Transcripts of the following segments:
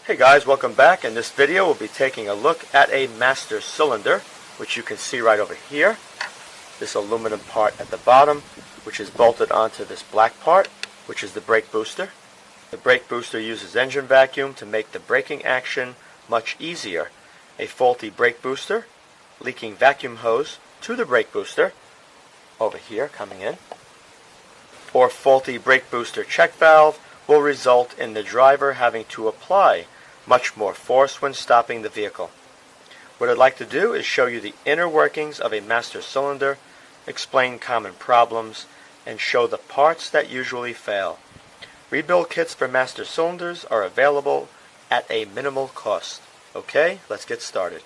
Hey guys, welcome back. In this video we'll be taking a look at a master cylinder, which you can see right over here. This aluminum part at the bottom, which is bolted onto this black part, which is the brake booster. The brake booster uses engine vacuum to make the braking action much easier. A faulty brake booster, leaking vacuum hose to the brake booster, over here coming in, or faulty brake booster check valve will result in the driver having to apply much more force when stopping the vehicle. What I'd like to do is show you the inner workings of a master cylinder, explain common problems, and show the parts that usually fail. Rebuild kits for master cylinders are available at a minimal cost. Okay, let's get started.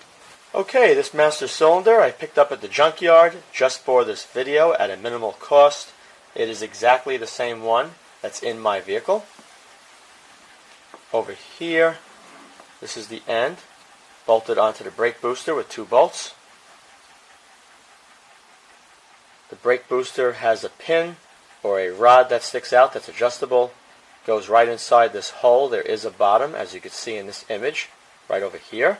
Okay, this master cylinder I picked up at the junkyard just for this video at a minimal cost. It is exactly the same one that's in my vehicle. Over here, this is the end, bolted onto the brake booster with 2 bolts. The brake booster has a pin or a rod that sticks out that's adjustable. Goes right inside this hole. There is a bottom, as you can see in this image, right over here.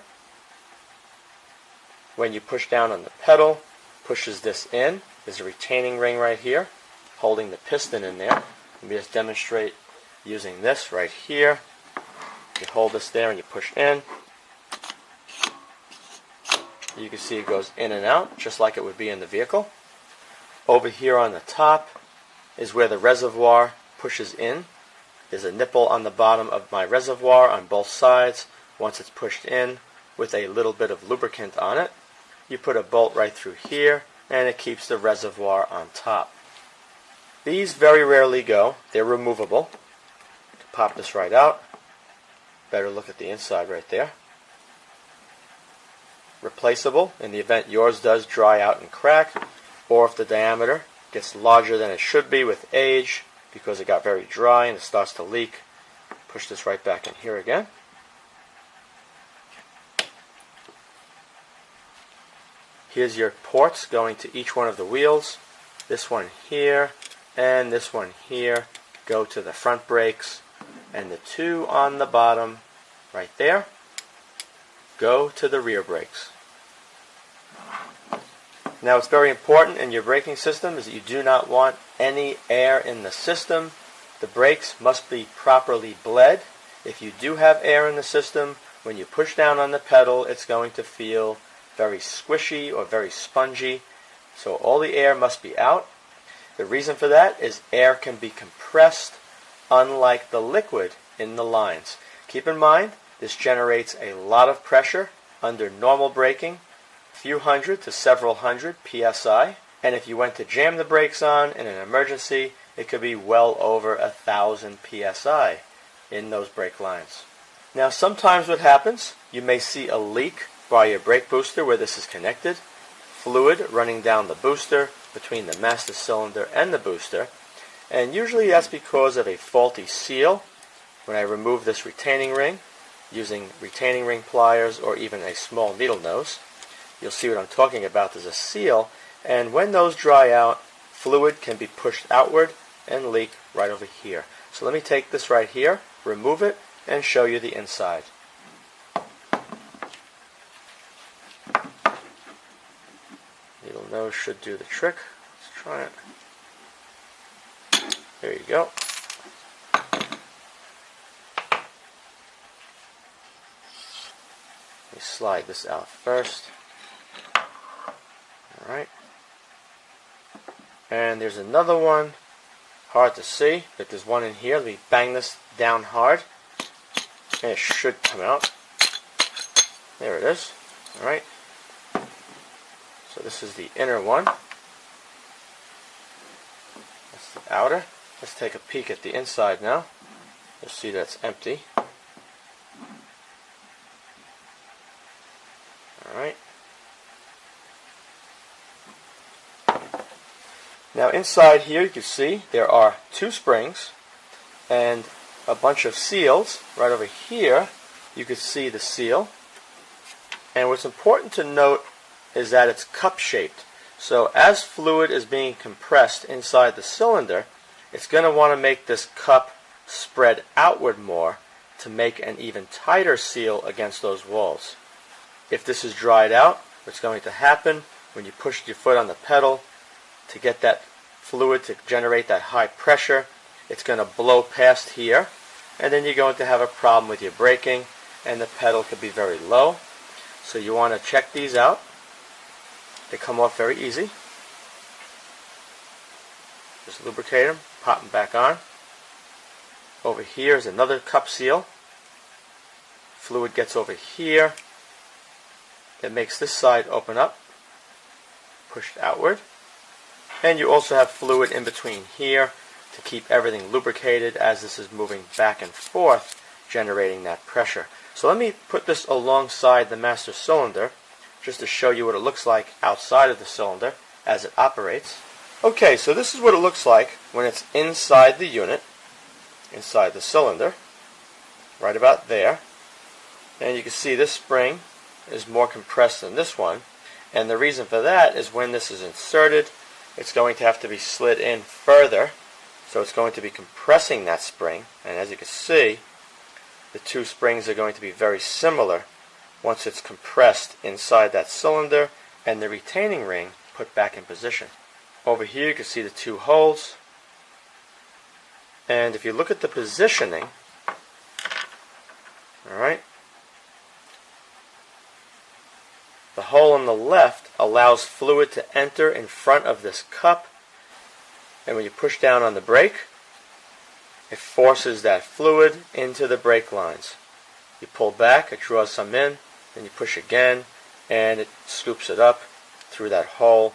When you push down on the pedal, pushes this in. There's a retaining ring right here, holding the piston in there. Let me just demonstrate using this right here. You hold this there and you push in. You can see it goes in and out, just like it would be in the vehicle. Over here on the top is where the reservoir pushes in. There's a nipple on the bottom of my reservoir on both sides. Once it's pushed in with a little bit of lubricant on it, you put a bolt right through here and it keeps the reservoir on top. These very rarely go. They're removable. Pop this right out. Better look at the inside right there. Replaceable in the event yours does dry out and crack, or if the diameter gets larger than it should be with age because it got very dry and it starts to leak. Push this right back in here again. Here's your ports going to each one of the wheels. This one here and this one here go to the front brakes, and the 2 on the bottom right there go to the rear brakes. Now, it's very important in your braking system is that you do not want any air in the system. The brakes must be properly bled. If you do have air in the system, when you push down on the pedal, it's going to feel very squishy or very spongy. So all the air must be out. The reason for that is air can be compressed, unlike the liquid in the lines. Keep in mind, this generates a lot of pressure under normal braking, a few hundred to several hundred psi, and if you went to jam the brakes on in an emergency, it could be well over 1,000 psi in those brake lines. Now, sometimes what happens, you may see a leak by your brake booster where this is connected, fluid running down the booster between the master cylinder and the booster, and usually that's because of a faulty seal. When I remove this retaining ring using retaining ring pliers or even a small needle nose, you'll see what I'm talking about. There's a seal, and when those dry out, fluid can be pushed outward and leak right over here. So let me take this right here, remove it, and show you the inside. Needle nose should do the trick. Let's try it. There you go. Let me slide this out first. Alright. And there's another one. Hard to see, but there's one in here. Let me bang this down hard. And it should come out. There it is. Alright. So this is the inner one. That's the outer. Let's take a peek at the inside now. You'll see that's empty. Alright. Now inside here you can see there are 2 springs and a bunch of seals. Right over here you can see the seal. And what's important to note is that it's cup shaped. So as fluid is being compressed inside the cylinder, it's going to want to make this cup spread outward more to make an even tighter seal against those walls. If this is dried out, what's going to happen when you push your foot on the pedal to get that fluid to generate that high pressure, it's going to blow past here, and then you're going to have a problem with your braking, and the pedal could be very low. So you want to check these out. They come off very easy. Just lubricate them, pop them back on. Over here is another cup seal. Fluid gets over here. It makes this side open up, pushed outward. And you also have fluid in between here to keep everything lubricated as this is moving back and forth, generating that pressure. So let me put this alongside the master cylinder just to show you what it looks like outside of the cylinder as it operates. Okay, so this is what it looks like when it's inside the unit, inside the cylinder, right about there. And you can see this spring is more compressed than this one. And the reason for that is when this is inserted, it's going to have to be slid in further. So it's going to be compressing that spring. And as you can see, the two springs are going to be very similar once it's compressed inside that cylinder and the retaining ring put back in position. Over here you can see the two holes. And if you look at the positioning, alright, the hole on the left allows fluid to enter in front of this cup, and when you push down on the brake, it forces that fluid into the brake lines. You pull back, it draws some in, then you push again, and it scoops it up through that hole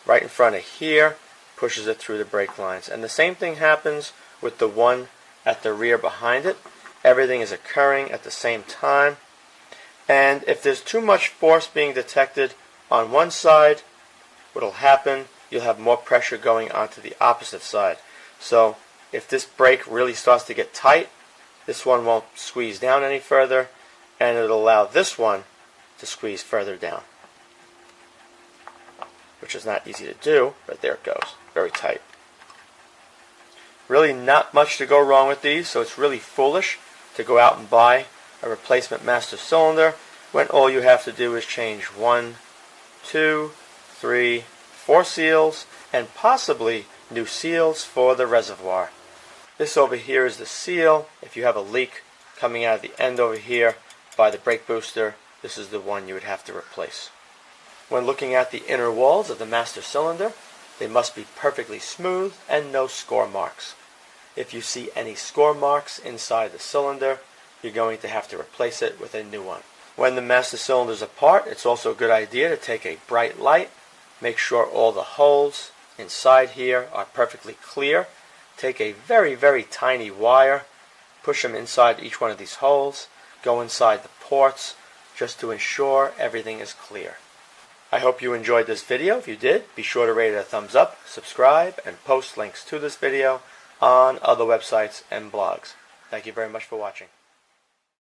right in front of here, pushes it through the brake lines. And the same thing happens with the one at the rear behind it. Everything is occurring at the same time. And if there's too much force being detected on one side, what will happen, you'll have more pressure going onto the opposite side. So if this brake really starts to get tight, this one won't squeeze down any further, and it'll allow this one to squeeze further down, which is not easy to do, but there it goes, very tight. Really not much to go wrong with these, so it's really foolish to go out and buy a replacement master cylinder when all you have to do is change 1, 2, 3, 4 seals and possibly new seals for the reservoir. This over here is the seal. If you have a leak coming out of the end over here by the brake booster, this is the one you would have to replace. When looking at the inner walls of the master cylinder, they must be perfectly smooth and no score marks. If you see any score marks inside the cylinder, you're going to have to replace it with a new one. When the master cylinder is apart, it's also a good idea to take a bright light, make sure all the holes inside here are perfectly clear. Take a very, very tiny wire, push them inside each one of these holes, go inside the ports, just to ensure everything is clear. I hope you enjoyed this video. If you did, be sure to rate it a thumbs up, subscribe, and post links to this video on other websites and blogs. Thank you very much for watching.